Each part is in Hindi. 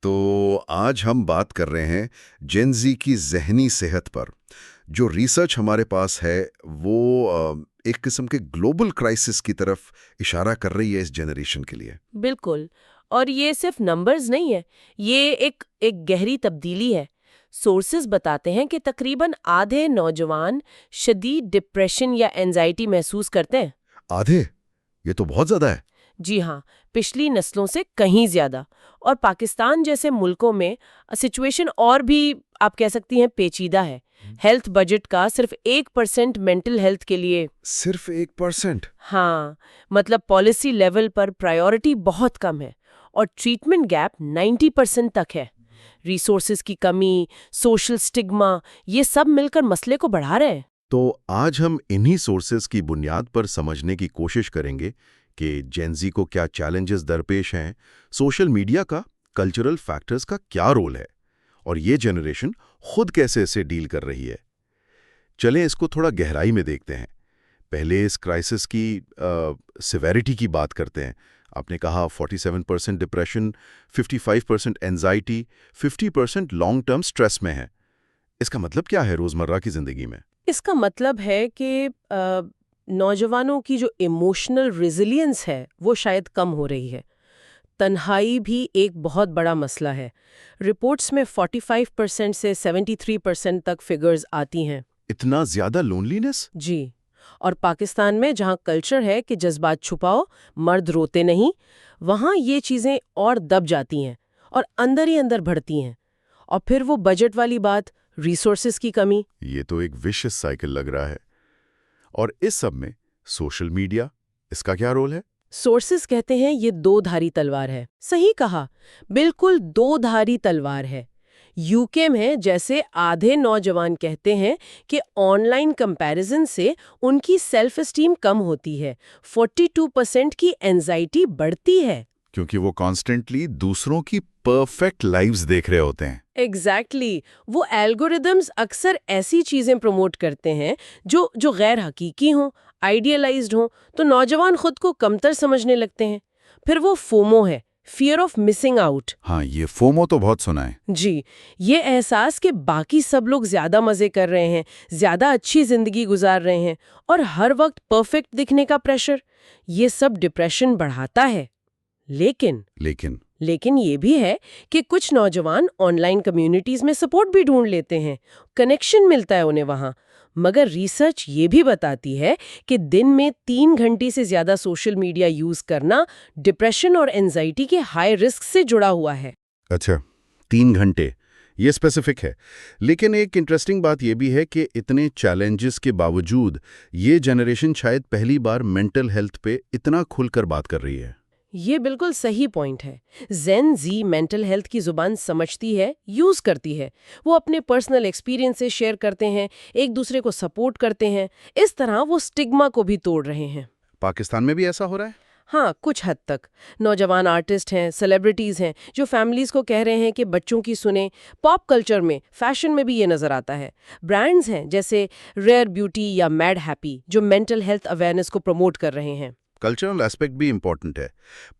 तो आज हम बात कर रहे हैं जेन ज़ी की ज़हनी सेहत पर। जो रिसर्च हमारे पास है वो एक किस्म के ग्लोबल क्राइसिस की तरफ इशारा कर रही है इस जनरेशन के लिए। बिल्कुल। और ये सिर्फ नंबर्स नहीं है, ये एक गहरी तब्दीली है। सोर्सेज बताते हैं कि तकरीबन आधे नौजवान शदीद डिप्रेशन या एंजाइटी महसूस करते हैं। आधे? ये तो बहुत ज़्यादा है। जी हाँ, पिछली नस्लों से कहीं ज्यादा। और पाकिस्तान जैसे मुल्कों में सिचुएशन और भी आप कह सकती हैं पेचीदा है। हेल्थ बजट का सिर्फ 1% मेंटल हेल्थ के लिए। सिर्फ 1%? हाँ, मतलब पॉलिसी लेवल पर प्रायोरिटी बहुत कम है और ट्रीटमेंट गैप 90% तक है। रिसोर्सेज की कमी, सोशल स्टिग्मा, ये सब मिलकर मसले को बढ़ा रहे हैं। तो आज हम इन्हीं सोर्सेज की बुनियाद पर समझने की कोशिश करेंगे कि जेन ज़ी को क्या चैलेंजेस दरपेश हैं, सोशल मीडिया का, कल्चरल फैक्टर्स का क्या रोल है और ये जनरेशन खुद कैसे इसे डील कर रही है। चलें इसको थोड़ा गहराई में देखते हैं। पहले इस क्राइसिस की सिवेरिटी की बात करते हैं। आपने कहा 47% depression, 55% anxiety, 50% long term stress में है। इसका मतलब क्या है रोजमर्रा की जिंदगी में? इसका मतलब है कि नौजवानों की जो इमोशनल रेजिलियंस है वो शायद कम हो रही है। तन्हाई भी एक बहुत बड़ा मसला है। रिपोर्ट्स में 45% से 73% तक फिगर्स आती हैं। इतना ज्यादा लोनलीनेस? जी। और पाकिस्तान में जहाँ कल्चर है कि जज्बात छुपाओ, मर्द रोते नहीं, वहाँ ये चीज़ें और दब जाती हैं और अंदर ही अंदर बढ़ती हैं। और फिर वो बजट वाली बात, रिसोर्सेज की कमी। ये तो एक विशियस साइकिल लग रहा है। और इस सब में सोशल मीडिया, इसका क्या रोल है? सोर्सेज कहते हैं ये दो धारी तलवार है। सही कहा, बिल्कुल दो धारी तलवार है। यूके में जैसे आधे नौजवान कहते हैं कि ऑनलाइन कंपैरिजन से उनकी सेल्फ एस्टीम कम होती है, 42% की एंजाइटी बढ़ती है। क्योंकि वो कॉन्स्टेंटली दूसरों की परफेक्ट लाइव्स देख रहे होते हैं। एग्जैक्टली वो एल्गोरिदम्स अक्सर ऐसी चीजें प्रमोट करते हैं जो गैर हकीकी हों, आइडियलाइज्ड हों, तो नौजवान खुद को कमतर समझने लगते हैं। फिर वो फोमो है, फियर ऑफ मिसिंग आउट। हाँ, ये फोमो तो बहुत सुना है। जी, ये एहसास कि बाकी सब लोग ज्यादा मजे कर रहे हैं, ज्यादा अच्छी जिंदगी गुजार रहे हैं और हर वक्त परफेक्ट दिखने का प्रेशर, ये सब डिप्रेशन बढ़ाता है। लेकिन लेकिन लेकिन ये भी है कि कुछ नौजवान ऑनलाइन कम्युनिटीज में सपोर्ट भी ढूंढ लेते हैं, कनेक्शन मिलता है उन्हें वहां। मगर रिसर्च ये भी बताती है कि दिन में 3 घंटे से ज्यादा सोशल मीडिया यूज करना डिप्रेशन और एंजाइटी के हाई रिस्क से जुड़ा हुआ है। अच्छा, 3 घंटे, ये स्पेसिफिक है। लेकिन एक इंटरेस्टिंग बात ये भी है कि इतने चैलेंजेस के बावजूद ये जनरेशन शायद पहली बार मेंटल हेल्थ पे इतना खुलकर बात कर रही है। ये बिल्कुल सही पॉइंट है। जेन जी मेंटल हेल्थ की जुबान समझती है, यूज करती है। वो अपने पर्सनल एक्सपीरियंसेस शेयर करते हैं, एक दूसरे को सपोर्ट करते हैं। इस तरह वो स्टिग्मा को भी तोड़ रहे हैं। पाकिस्तान में भी ऐसा हो रहा है? हाँ, कुछ हद तक। नौजवान आर्टिस्ट हैं, सेलिब्रिटीज हैं जो फैमिलीज को कह रहे हैं कि बच्चों की सुने। पॉप कल्चर में, फैशन में भी ये नजर आता है। ब्रांड्स हैं जैसे रेयर ब्यूटी या मैड हैप्पी जो मेंटल हेल्थ अवेयरनेस को प्रमोट कर रहे हैं। कल्चरल एस्पेक्ट भी इम्पोर्टेंट है।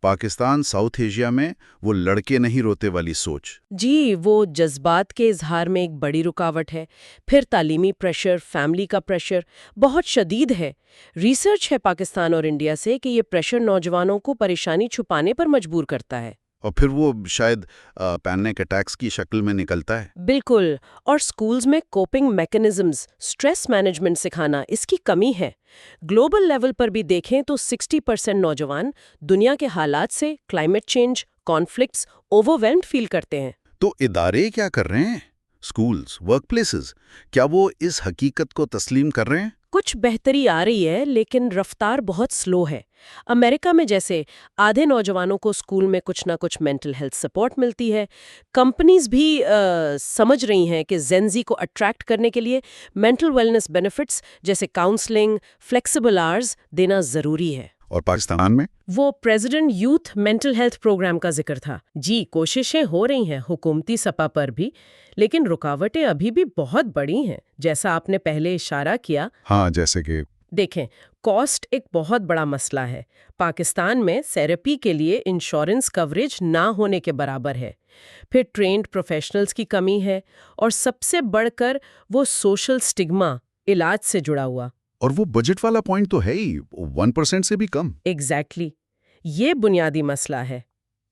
पाकिस्तान, साउथ एशिया में वो लड़के नहीं रोते वाली सोच। जी, वो जज्बात के इजहार में एक बड़ी रुकावट है। फिर तालीमी प्रेशर, फैमिली का प्रेशर बहुत शदीद है। रिसर्च है पाकिस्तान और इंडिया से कि ये प्रेशर नौजवानों को परेशानी छुपाने पर मजबूर करता है। और फिर वो शायद पैनिक अटैक्स की शक्ल में निकलता है। बिल्कुल। और स्कूल्स में कोपिंग मैकेनिज्म्स, स्ट्रेस मैनेजमेंट सिखाना, इसकी कमी है। ग्लोबल लेवल पर भी देखें तो 60% नौजवान दुनिया के हालात से, climate change, conflicts, overwhelmed feel करते हैं। तो इदारे क्या कर रहे हैं? स्कूल्स, वर्कप्लेसेस, क्या वो इस हकीकत को तस्लीम कर रहे हैं? कुछ बेहतरी आ रही है लेकिन रफ्तार बहुत स्लो है। अमेरिका में जैसे आधे नौजवानों को स्कूल में कुछ ना कुछ मेंटल हेल्थ सपोर्ट मिलती है। कंपनीज भी समझ रही हैं कि जेन-ज़ी को अट्रैक्ट करने के लिए मेंटल वेलनेस बेनिफिट्स जैसे काउंसलिंग, फ्लेक्सिबल आवर्स देना जरूरी है। और पाकिस्तान में? वो president youth mental health programme का जिक्र था। जी, कोशिशें हो रही हैं हुकूमती सतह पर भी, लेकिन रुकावटें अभी भी बहुत बड़ी हैं, जैसा आपने पहले इशारा किया। हाँ, जैसे कि देखें, कॉस्ट एक बहुत बड़ा मसला है। पाकिस्तान में थेरेपी के लिए इंश्योरेंस कवरेज ना होने के बराबर है। फिर ट्रेन्ड प्रोफेशनल्स की कमी है और सबसे बढ़कर वो सोशल स्टिग्मा, इलाज से जुड़ा हुआ। और वो बजट वाला पॉइंट तो है ही, 1% से भी कम। एग्जैक्टली ये बुनियादी मसला है।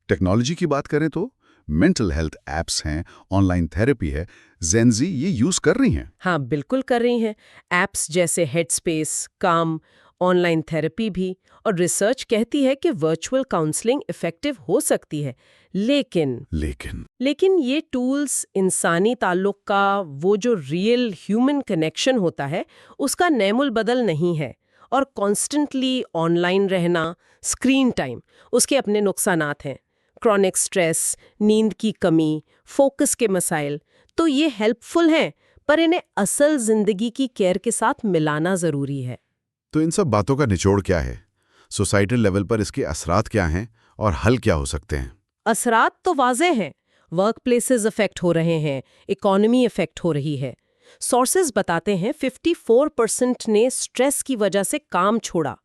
टेक्नोलॉजी की बात करें तो मेंटल हेल्थ एप्स हैं, ऑनलाइन थेरेपी है, जेनजी ये यूज कर रही हैं। हाँ, बिल्कुल कर रही हैं। ऐप्स जैसे हेडस्पेस, काम, ऑनलाइन थेरेपी भी। और रिसर्च कहती है कि वर्चुअल काउंसलिंग इफेक्टिव हो सकती है। लेकिन ये टूल्स इंसानी ताल्लुक का वो जो रियल ह्यूमन कनेक्शन होता है उसका नैमुल बदल नहीं है। और कॉन्स्टेंटली ऑनलाइन रहना, स्क्रीन टाइम, उसके अपने नुकसानात हैं। क्रॉनिक स्ट्रेस, नींद की कमी, फोकस के मसाइल, तो ये हेल्पफुल हैं, पर इन्हें असल जिंदगी की केयर के साथ मिलाना जरूरी है। तो इन सब बातों का निचोड़ क्या है? सोसाइटल लेवल पर इसके असरात क्या हैं और हल क्या हो सकते हैं? असरात तो वाज़ेह हैं। वर्क प्लेसेस अफेक्ट हो रहे हैं, इकोनॉमी अफेक्ट हो रही है। सोर्सेज बताते हैं 54% ने स्ट्रेस की वजह से काम छोड़ा।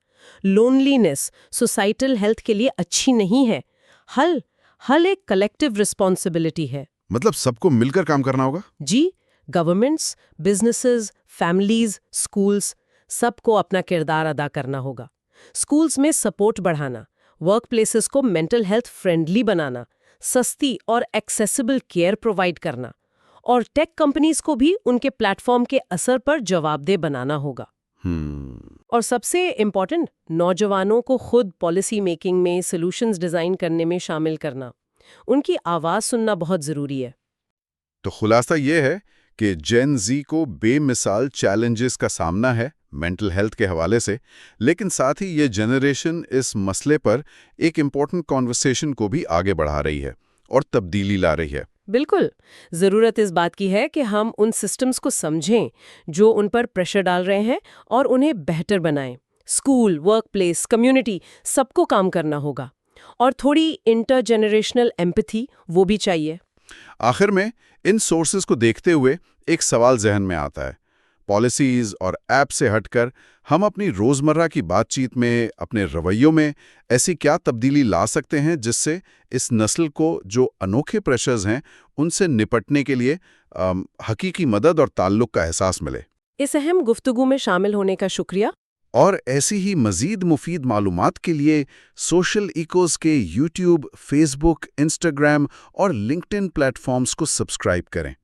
लोनलीनेस सोसाइटल हेल्थ के लिए अच्छी नहीं है। हल एक कलेक्टिव रिस्पॉन्सिबिलिटी है। मतलब सबको मिलकर काम करना होगा? जी, गवर्नमेंट्स, बिजनेसेस, फैमिलीज, स्कूल्स, सबको अपना किरदार अदा करना होगा। स्कूल्स में सपोर्ट बढ़ाना, वर्क प्लेसेस को मेंटल हेल्थ फ्रेंडली बनाना, सस्ती और एक्सेसिबल केयर प्रोवाइड करना, और टेक कंपनीज को भी उनके प्लेटफॉर्म के असर पर जवाबदेह बनाना होगा। और सबसे इम्पोर्टेंट, नौजवानों को खुद पॉलिसी मेकिंग में, सॉल्यूशंस डिजाइन करने में शामिल करना। उनकी आवाज सुनना बहुत जरूरी है। तो खुलासा ये है कि जेन जी को बेमिसाल चैलेंजेस का सामना है मेंटल हेल्थ के हवाले से, लेकिन साथ ही ये जनरेशन इस मसले पर एक इम्पोर्टेंट कॉन्वर्सेशन को भी आगे बढ़ा रही है और तब्दीली ला रही है। बिल्कुल, जरूरत इस बात की है कि हम उन सिस्टम्स को समझें जो उन पर प्रेशर डाल रहे हैं और उन्हें बेहतर बनाएं। स्कूल, वर्क प्लेस, कम्युनिटी, सबको काम करना होगा। और थोड़ी इंटरजेनरेशनल एम्पैथी वो भी चाहिए। आखिर में इन सोर्सेज को देखते हुए एक सवाल जहन में आता है। पॉलिसीज और ऐप से हटकर हम अपनी रोजमर्रा की बातचीत में, अपने रवैयों में ऐसी क्या तब्दीली ला सकते हैं जिससे इस नस्ल को जो अनोखे प्रेशर्स हैं उनसे निपटने के लिए हकीकी मदद और ताल्लुक का एहसास मिले। इस अहम गुफ्तगू में शामिल होने का शुक्रिया। और ऐसी ही मजीद मुफीद मालूमात के लिए सोशल इकोस के यूट्यूब, फेसबुक, इंस्टाग्राम और लिंक्डइन प्लेटफॉर्म्स को सब्सक्राइब करें।